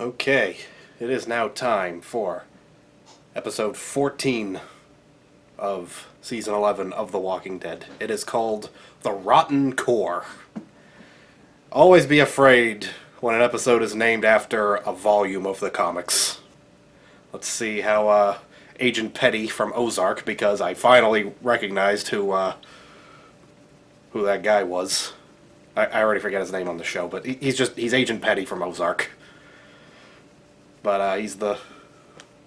Okay, it is now time for episode 14 of season 11 of The Walking Dead. It is called The Rotten Core. Always be afraid when an episode is named after a volume of the comics. Let's see how Agent Petty from Ozark, because I finally recognized who that guy was. I already forget his name on the show, but he's Agent Petty from Ozark. But he's the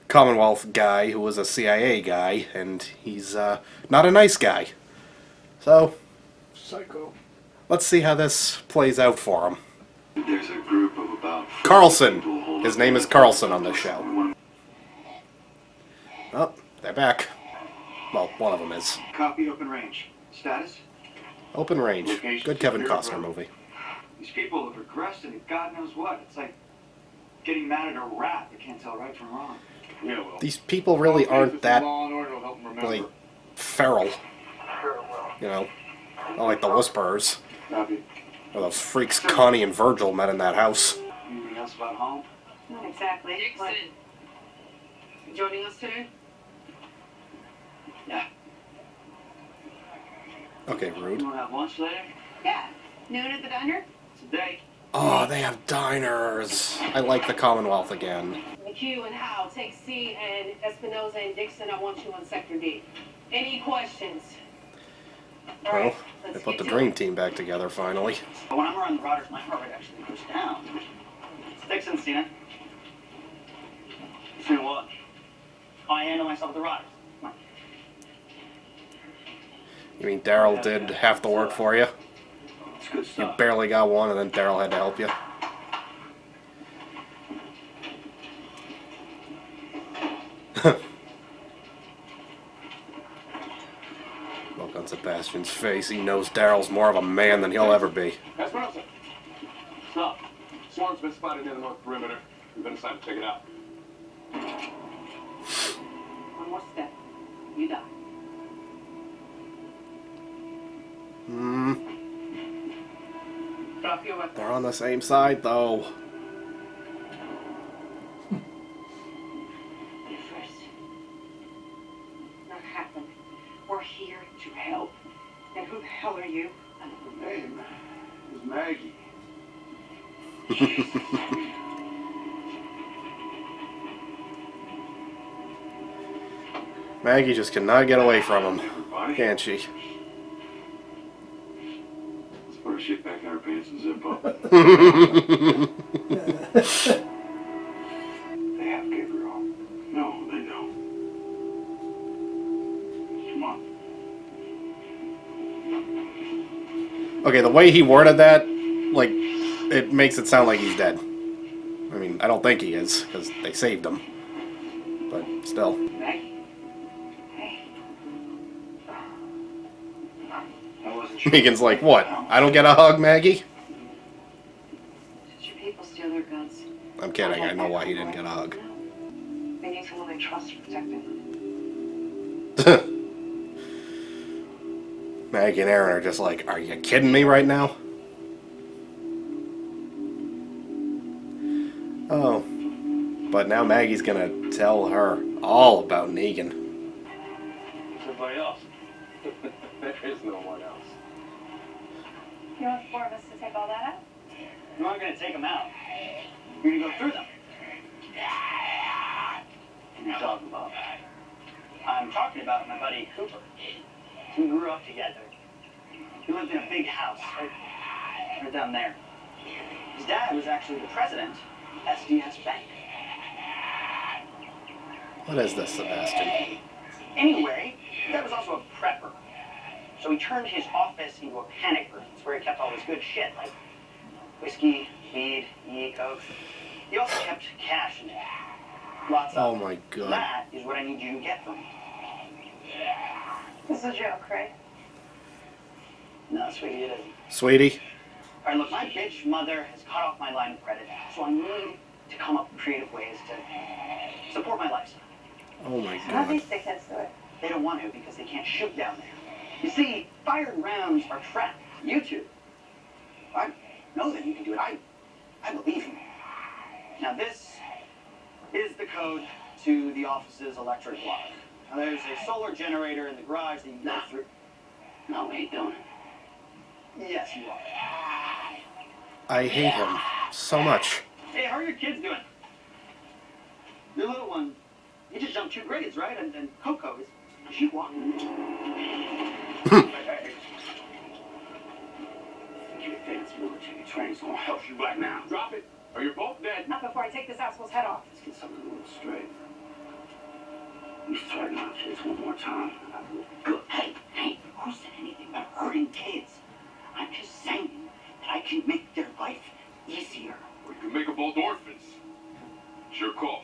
Commonwealth guy who was a CIA guy, and he's not a nice guy. So, Psycho. Let's see how this plays out for him. There's a group of about Carlson. His name is Carlson on this show. Oh, they're back. Well, one of them is. Copy open range. Status? Open range. Location Good Kevin secure, Costner bro. movie. These people have regressed into God knows what. It's like getting mad at a rat that can't tell right from wrong. Yeah, well. These people really aren't that, Law and order will help them remember. like, feral. You know? Not like the Whisperers. Copy. Or those freaks Connie and Virgil met in that house. Anything else about home? Not exactly. What? You joining us today? Yeah. Okay, You rude. want to have lunch later? Yeah. Noon at the diner? Today? Oh, they have diners. I like the Commonwealth again. McHugh and Howe take C, and Espinoza and Dixon, I want you on Sector D. Any questions? All Well, right, they let's put get the to dream it. team back together finally. But when I'm around the routers, my heart rate actually goes down. Dixon, seen it? Seen what? Oh, I handle myself with the routers. Come on. You mean Daryl did half the work for you? It's good You stuff. barely got one, and then Daryl had to help you. Look on Sebastian's face. He knows Daryl's more of a man than he'll ever be. Esmeralda. Stop. Swarm's been spotted near the north perimeter. We've been assigned to check it out. One more step. You die. Drop your weapon. They're on the same side, though. You first. Not happen. We're here to help. And who the hell are you? Her name is Maggie. Maggie just cannot get away from him, Everybody. can she? Let's put our shit back in our pants and zip up. They have Gabriel. No, they don't. Come on. Okay, the way he worded that, like, it makes it sound like he's dead. I mean, I don't think he is, because they saved him. But still. Maggie? Hey. I wasn't sure. Megan's like, what? I don't get a hug, Maggie? Did your people steal their guns? I'm kidding, I know why he didn't get a hug. They need someone they trust to protect them. Maggie and Aaron are just like, are you kidding me right now? Oh. But now Maggie's gonna tell her all about Negan. Everybody else. There is no one else. You want four of us to take all that out? You aren't going to take them out. You're going to go through them. What are you talking about? I'm talking about my buddy Cooper. We grew up together. He lived in a big house right down there. His dad was actually the president at SDS Bank. What is this, Sebastian? Anyway, his dad was also a prepper. So he turned his office into a panic room. It's where he kept all his good shit, like whiskey, weed, coke. He also kept cash in it. Lots Oh of my god. That is what I need you to get from me. This is a joke, right? No, sweetie, it isn't. Sweetie? All right, look, my bitch mother has cut off my line of credit, so I need to come up with creative ways to support my lifestyle. Oh my How do god. these dickheads do it? They don't want to because they can't shoot down there. You see, fired rounds are trapped. You two. I know that you can do it. I believe in you. Now this is the code to the office's electric block. Now there's a solar generator in the garage that you can go through. No, we ain't doing it. Yes, you are. I hate him so much. Hey, how are your kids doing? Your little one, he just jumped 2 grades, right? And Coco, is she walking? Hey. Your advanced military training's gonna help you right now. Drop it, or you're both dead. Not before I take this asshole's head off. Let's get something a little straight. You threaten our kids one more time. Good. Hey, who said anything about hurting kids? I'm just saying that I can make their life easier. Or you can make them both orphans. It's your call.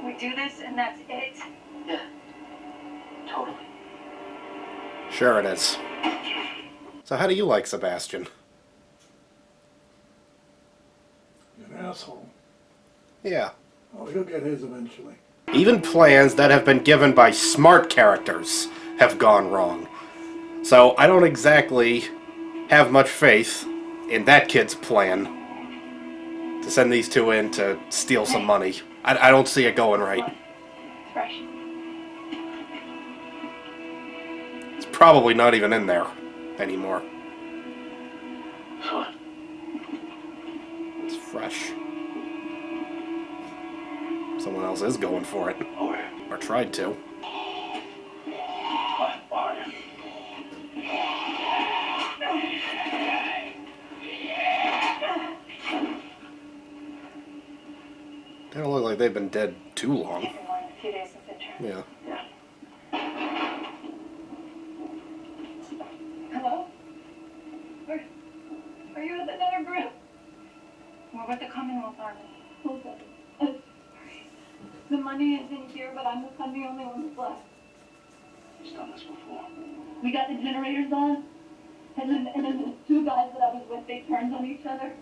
We do this and that's it? Yeah, totally. Sure it is. So how do you like Sebastian? An asshole. Yeah. Oh, he'll get his eventually. Even plans that have been given by smart characters have gone wrong. So I don't exactly have much faith in that kid's plan to send these two in to steal some money. I don't see it going right. It's fresh. It's probably not even in there anymore. So, It's fresh. Someone else is going for it. over here. Or tried to. What are you? They don't look like they've been dead too long. It's been more than a few days since I turned. Yeah. Hello? Are you with another group? We're with the Commonwealth Army. Hold on. Sorry. The money is in here, but I'm the only one who's left. He's done this before. We got the generators on, and then the 2 guys that I was with, they turned on each other.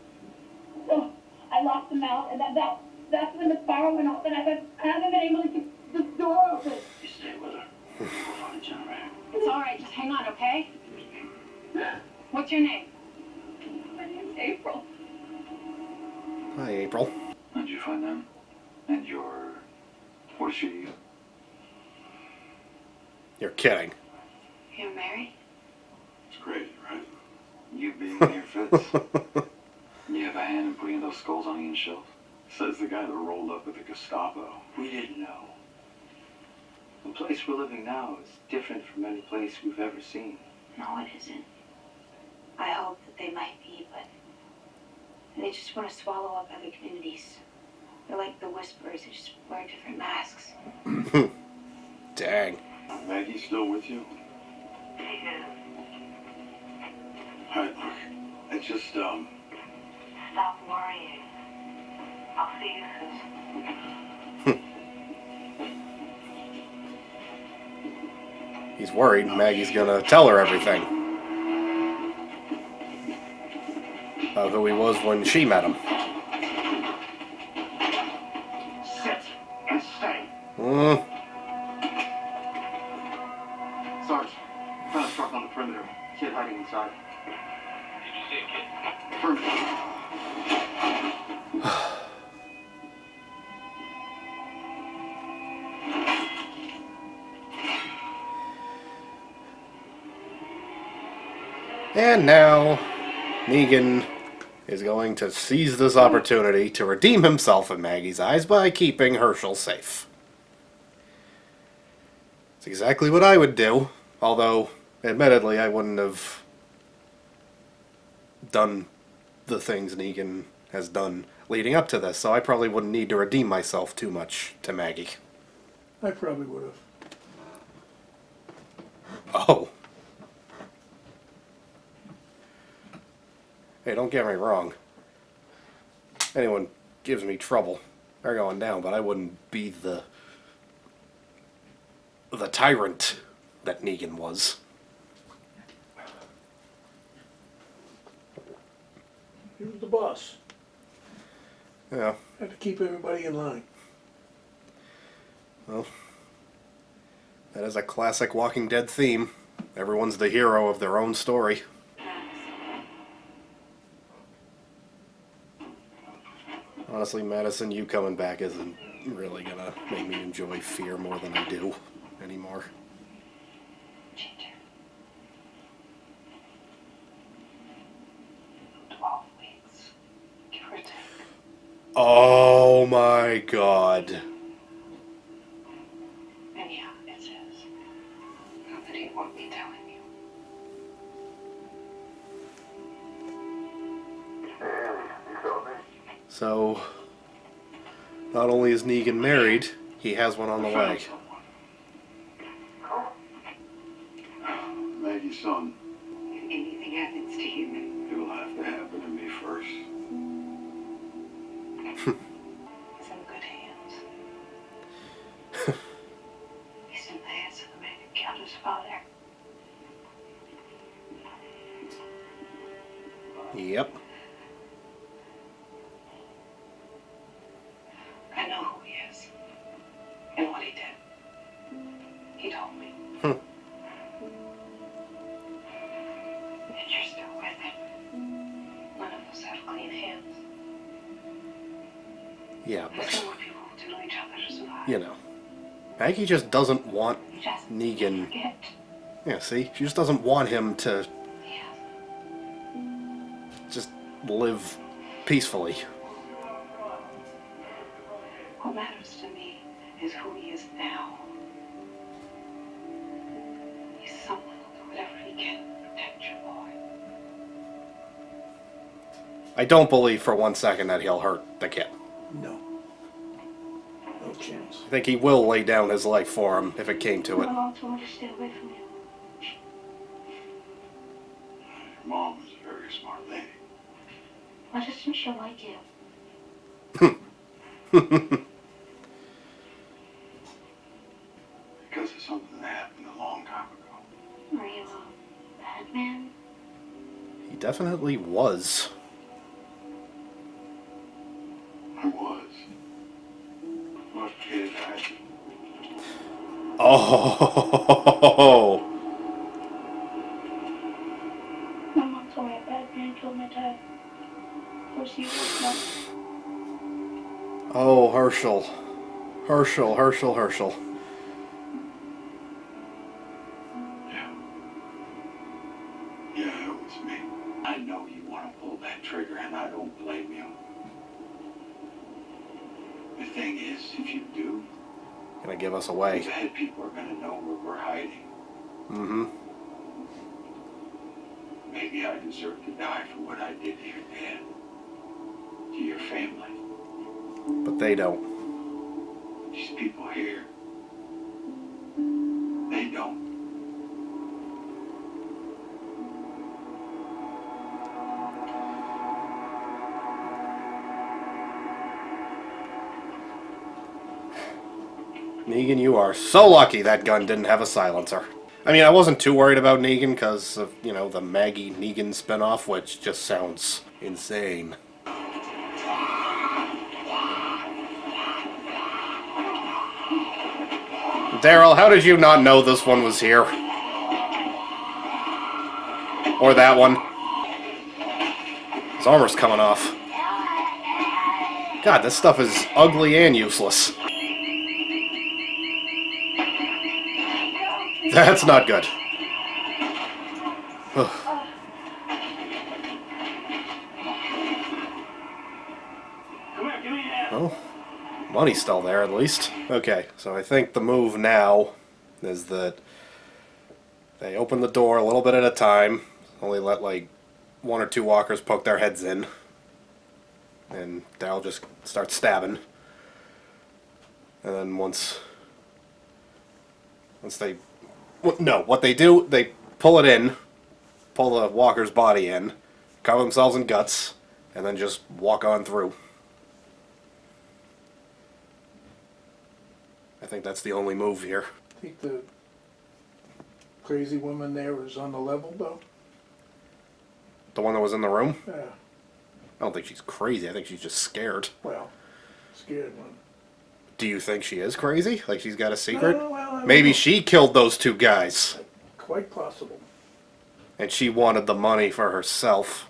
So I locked them out, and that's when the fire went off, and I haven't been able to keep the door open. You stay with her. We'll find a generator. It's all right. Just hang on, okay? What's your name? My name's April. Hi, April. How'd you find them? And what is she? You're kidding. You're married? It's crazy, right? You being in your fits? You have a hand in putting those skulls on Ian's shelf? Says the guy that rolled up with the Gestapo. We didn't know. The place we're living now is different from any place we've ever seen. No, it isn't. I hope that they might be, but they just want to swallow up other communities. They're like the Whisperers who just wear different masks. Dang. Maggie's still with you? Yeah. Alright, look. It's just, Stop worrying. I'll see you soon. He's worried Maggie's gonna tell her everything. About who he was when she met him. sit and stay. Sarge, found a truck on the perimeter. Kid hiding inside. Did you see a kid? Affirmative. And now, Negan is going to seize this opportunity to redeem himself in Maggie's eyes by keeping Herschel safe. It's exactly what I would do, although, admittedly, I wouldn't have done the things Negan has done leading up to this, so I probably wouldn't need to redeem myself too much to Maggie. I probably would have. Oh. Hey, don't get me wrong. Anyone gives me trouble, they're going down, but I wouldn't be the tyrant that Negan was. He was the boss. Yeah, Had to keep everybody in line. well, that is a classic Walking Dead theme. Everyone's the hero of their own story. Honestly, Madison, you coming back isn't really gonna make me enjoy Fear more than I do anymore. Ginger. 12 weeks. Give or take. Oh my god. And yeah, it's his. Not that he'd want me telling you. So, not only is Negan married, he has one on the way. Maggie's son. If anything happens to him, It will have to happen to me first. he's in good hands. He's in the hands of the man who killed his father. Yep. I know who he is and what he did. He told me. And you're still with him. None of us have clean hands. Yeah, There's but, more people who do to each other to survive. you know. Maggie just doesn't want You just Negan. forget. Yeah, see? She just doesn't want him to Yeah. just live peacefully. What matters to me is who he is now. He's someone who'll do whatever he can to protect your boy. I don't believe for one second that he'll hurt the kid. No. No chance. I think he will lay down his life for him if it came to My it. mom told me to stay away from you. Your mom is a very smart lady. I just think she'll like you. Because of something that happened a long time ago. Are you a bad man? He definitely was. I was. What kid I... Oh. My mom told me a bad man killed my dad. Of course, you would know. Oh, Herschel. Herschel. Yeah. Yeah, it was me. I know you want to pull that trigger, and I don't blame you. The thing is, if you do, Gonna give us the away. bad people are going to know where we're hiding. Mm-hmm. Maybe I deserve to die for what I did to your dad. To your family. But they don't. These people here. They don't. Negan, you are so lucky that gun didn't have a silencer. I mean, I wasn't too worried about Negan because of, you know, the Maggie Negan spinoff, which just sounds insane. Daryl, how did you not know this one was here? Or that one? His armor's coming off. God, this stuff is ugly and useless. That's not good. Come here, give me a hand. Well, money's still there at least. Okay, so I think the move now is that they open the door a little bit at a time, only let like one or two walkers poke their heads in, and Daryl just starts stabbing. And then once they... No, what they do, they pull it in, pull the walker's body in, cover themselves in guts, and then just walk on through. I think that's the only move here. I think the crazy woman there was on the level, though. The one that was in the room? Yeah. I don't think she's crazy. I think she's just scared. Well, scared one. Do you think she is crazy? Like she's got a secret? Well, I don't Maybe know. she killed those two guys. Quite possible. And she wanted the money for herself.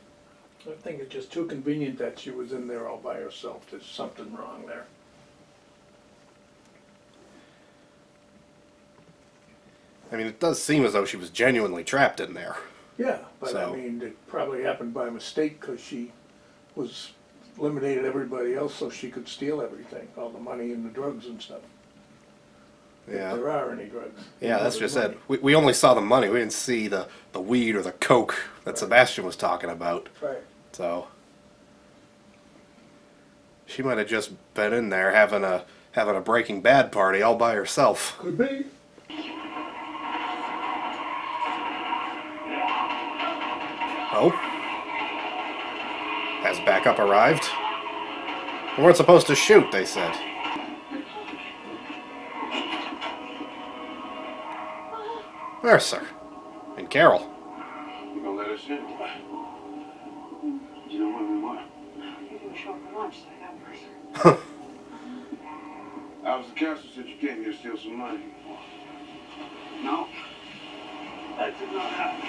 I think it's just too convenient that she was in there all by herself. There's something wrong there. I mean, it does seem as though she was genuinely trapped in there. Yeah, but So- I mean, it probably happened by mistake because she was eliminated everybody else so she could steal everything, all the money and the drugs and stuff. Yeah. If there are any drugs. Yeah, that's There's just money. it. We only saw the money. We didn't see the weed or the coke that Sebastian was talking about. Right. So she might have just been in there having a Breaking Bad party all by herself. Could be. Oh. Has backup arrived? We weren't supposed to shoot, they said. Mercer. And Carol. You gonna let us in? You know what we want? You're doing short for lunch, so I got Mercer. I was the council said you came here to steal some money. No. That did not happen.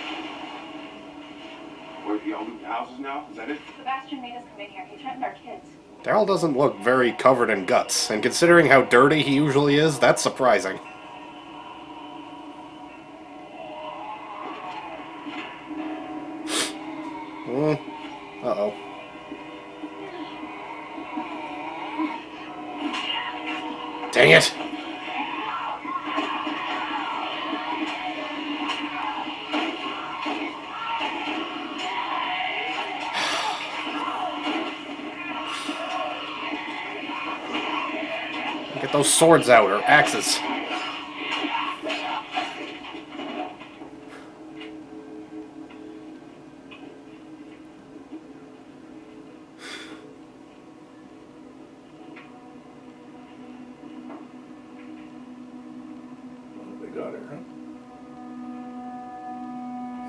What, y'all moving houses now? Is that it? Sebastian made us come in here. He threatened our kids. Daryl doesn't look very covered in guts, and considering how dirty he usually is, that's surprising. Uh-oh. Dang it! Get those swords out, or axes. They got her, huh?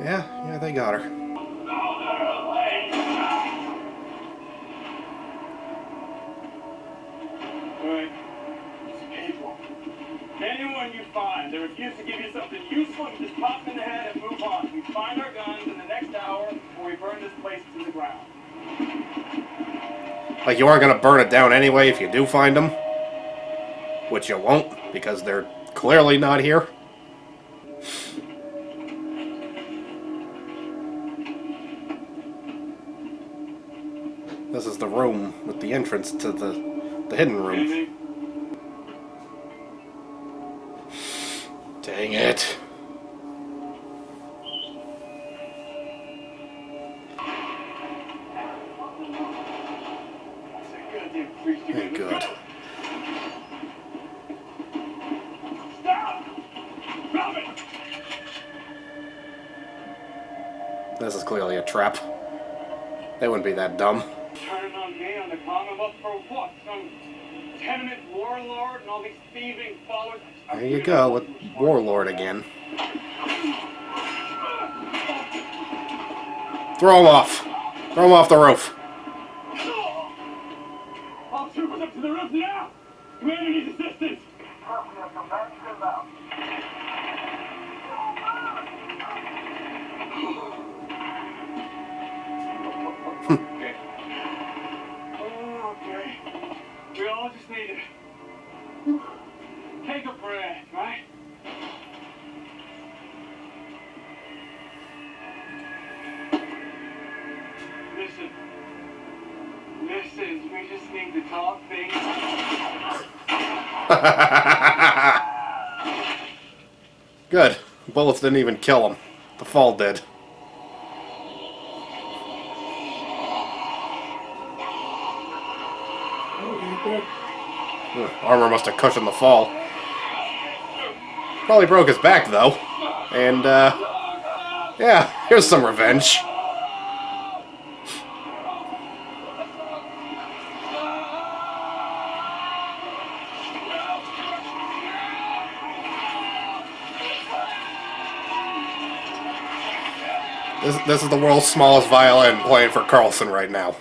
Yeah, they got her. Alright. People. Anyone you find that refuse to give you something useful, you just pop them in the head and move on. We find our guns in the next hour, or we burn this place to the ground. Like, you aren't gonna burn it down anyway if you do find them? Which you won't, because they're clearly not here. This is the room with the entrance to the hidden room. Anything? Dang it. That's a goddamn freak to Thank God. Stop! Drop it! This is clearly a trap. They wouldn't be that dumb. Turning on me on the Commonwealth for what? Some tenement warlord and all these thieving followers? There you go, with Warlord again. Throw him off. Throw him off the roof. All troopers up to the roof now! Commander needs assistance! Okay. Oh, okay. We all just need to take a breath, right? Listen. Listen, we just need to talk things. Good. Bullets didn't even kill him. The fall did. Armor must have cushioned the fall. Probably broke his back, though. And, yeah, here's some revenge. This is the world's smallest violin playing for Carlson right now.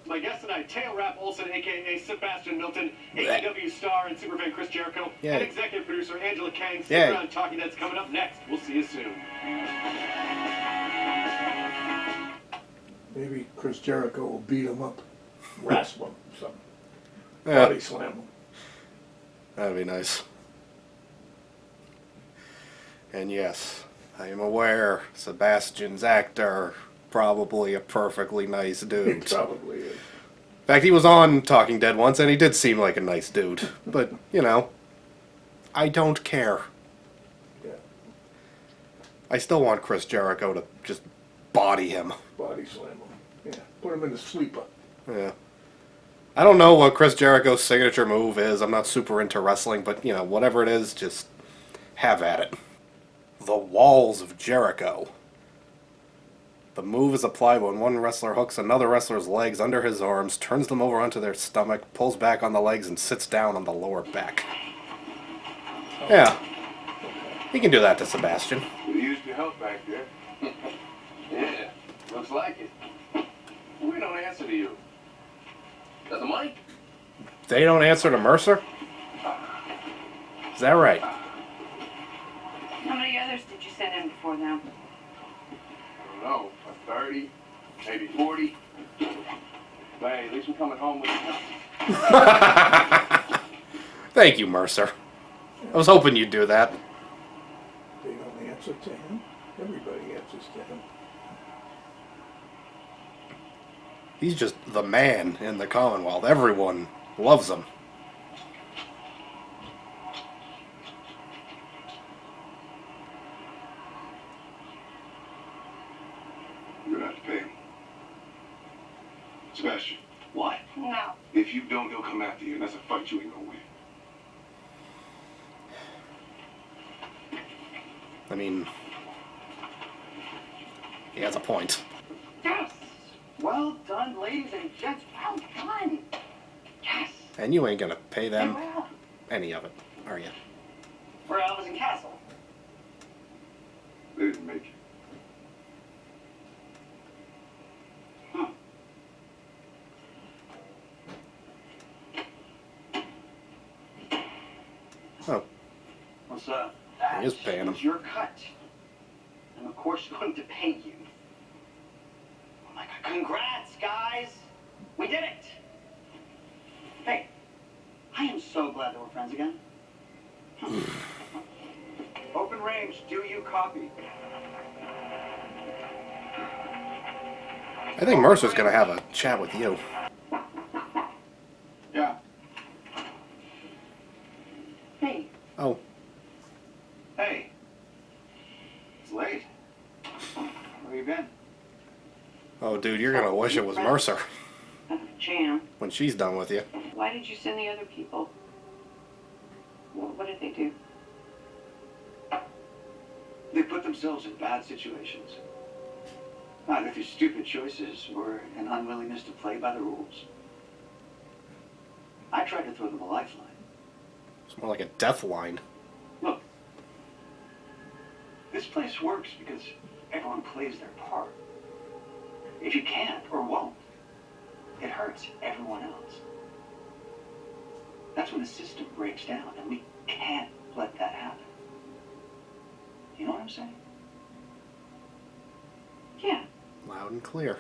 My guest tonight, Tail Rap Olsen, a.k.a. Sebastian Milton, AEW star and superfan Chris Jericho, Yeah. and executive producer Angela Kang. Stick Yeah. around, Talking Dead's coming up next. We'll see you soon. Maybe Chris Jericho will beat him up, wrestle him, something. Yeah, Body slam him. that'd be nice. And yes, I am aware Sebastian's actor, probably a perfectly nice He dude. probably is. In fact, he was on Talking Dead once, and he did seem like a nice dude. But, you know, I don't care. Yeah, I still want Chris Jericho to just body him. body slam him. Yeah, put him in the sleeper. Yeah. I don't know what Chris Jericho's signature move is. I'm not super into wrestling, but, you know, whatever it is, just have at it. The Walls of Jericho. The move is applied when one wrestler hooks another wrestler's legs under his arms, turns them over onto their stomach, pulls back on the legs, and sits down on the lower back. Yeah. He can do that to Sebastian. You used your help back there. Yeah, looks like it. We don't answer to you. Got the money? They don't answer to Mercer? Is that right? How many others did you send in before now? I don't know, 30, maybe 40. But hey, at least we're coming home with nothing. Thank you, Mercer. I was hoping you'd do that. They don't answer to him. Everybody answers to him. He's just the man in the Commonwealth. Everyone loves him. You're gonna have to pay him. Sebastian, What? No. if you don't, he'll come after you, and that's a fight you ain't gonna win. I mean, he has a point. Yes. Well done, ladies and gents. Well done. Yes. And you ain't gonna pay them Well. any of it, are you? For Elvis and Castle. They didn't make it. Huh. Oh, What's up? He is paying him. That's your cut. And of course going to pay you. Oh my God, congrats, guys. We did it. Hey, I am so glad that we're friends again. Open range, do you copy? I think Mercer's gonna have a chat with you. Yeah. Hey, Oh, Hey. It's late. Where you been? oh, dude, you're gonna wish it was Mercer Jam, when she's done with you. why did you send the other people? What did they do? They put themselves in bad situations. Either through stupid choices or an unwillingness to play by the rules. I tried to throw them a lifeline. It's more like a death line. Look, this place works because everyone plays their part. If you can't or won't, it hurts everyone else. That's when the system breaks down, and we can't let that happen. You know what I'm saying? Yeah, Loud and clear.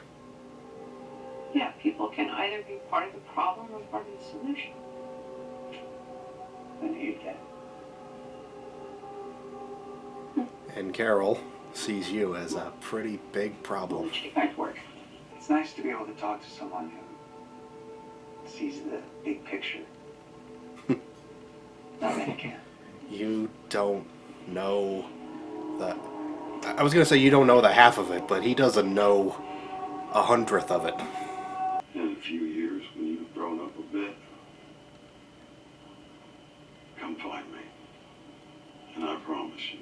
yeah, people can either be part of the problem or part of the solution. I knew you'd get it. And Carol sees you as a pretty big problem. Nice work. It's nice to be able to talk to someone who sees the big picture. Not many can. You don't know the... I was gonna say you don't know the half of it, but he doesn't know 100th of it. In a few years, when you've grown up a bit, come find me. And I promise you,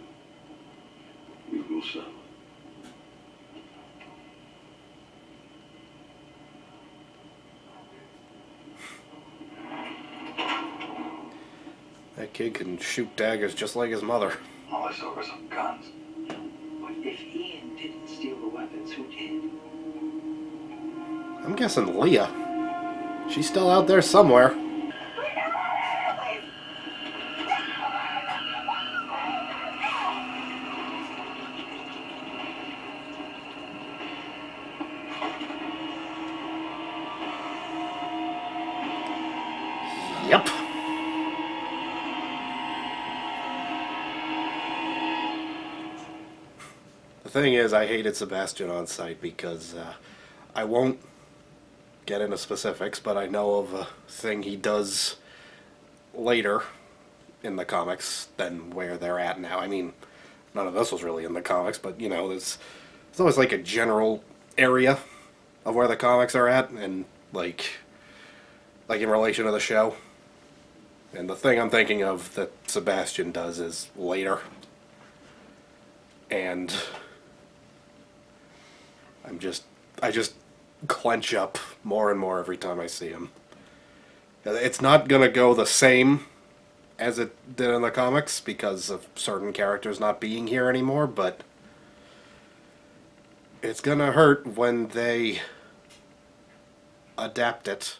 we will settle it. That kid can shoot daggers just like his mother. All I saw were some guns. But if Ian didn't steal the weapons, who did? I'm guessing Leah. She's still out there somewhere. Yep. The thing is, I hated Sebastian on sight because I won't get into specifics, but I know of a thing he does later in the comics than where they're at now. I mean, none of this was really in the comics, but you know, there's always like a general area of where the comics are at, and like in relation to the show. And the thing I'm thinking of that Sebastian does is later. And I just clench up more and more every time I see him. It's not gonna go the same as it did in the comics because of certain characters not being here anymore, but it's gonna hurt when they adapt it